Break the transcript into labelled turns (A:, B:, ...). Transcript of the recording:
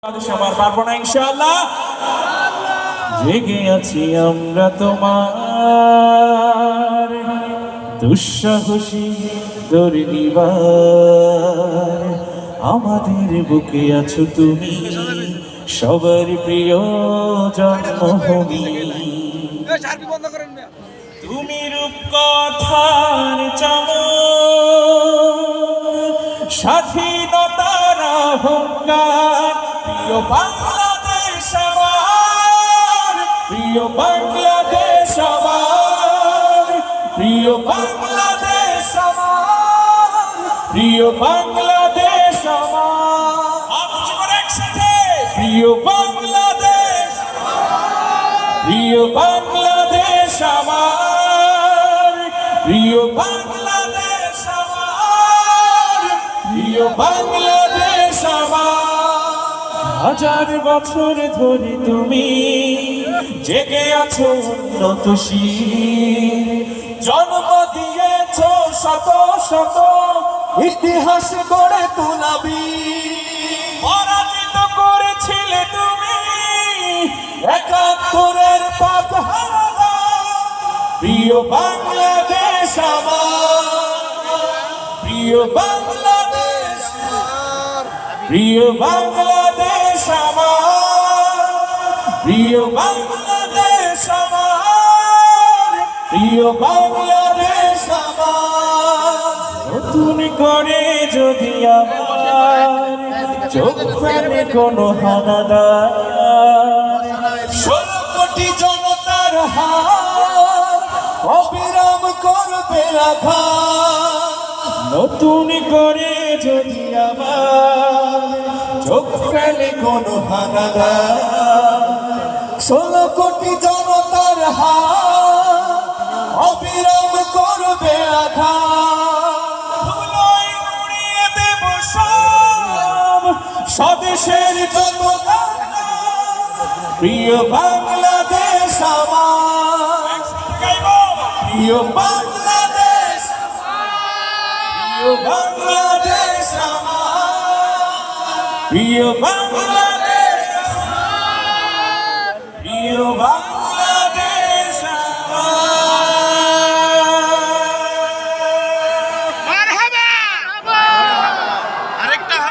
A: সবার পারবো না ইনশাআল্লাহ। জেগে আছি আমরা তোমার দুঃসাহসী দুর্নিবার, আমাদের বুকে আছো তুমি সবার প্রিয় জন্মভূমি। তুমি রূপকথার চমক, স্বাধীনতার অহংকার, প্রিয় বাংলাদেশ আমার, প্রিয় বাংলাদেশ আমার, প্রিয় বাংলাদেশ আমার, প্রিয় বাংলাদেশ আমার, একসাথে প্রিয় বাংলাদেশ, প্রিয় বাংলাদেশ আমার, প্রিয় বাংলাদেশ আমার, প্রিয় বাংলাদেশ আমার। হাজার বছর ধরে তুমি জেগে আছো উন্নত শির, জন্ম দিয়েছ শত শত ইতিহাস গড়ে তোলাবি, পরাজিত করেছিলে তুমি একাত্তরের পাক হারাদা। প্রিয় বাংলাদেশ আমার, প্রিয় বাংলাদেশ আমার, প্রিয় বাংলাদেশ আমার, প্রিয় বাংলাদেশ আমার, প্রিয় বাংলাদেশ আমার। নতুন করে যদি আমার চোখ ফেলে কোনো হানাদার, 16 কোটি জনতার হাত অবিরাম করবে আঘাত। নতুন করে যদি আমার চোখ ফেলে কোনো হানাদার, 16 কোটি জনতার হাত অবিরাম করবে আঘাত। ধুলোয় উড়িয়ে দেব সব স্বদেশের যত গাথা। প্রিয় বাংলাদেশ আমার, প্রিয় বাংলাদেশ, প্রিয় বাংলাদেশ আমার, প্রিয় বাংলাদেশ।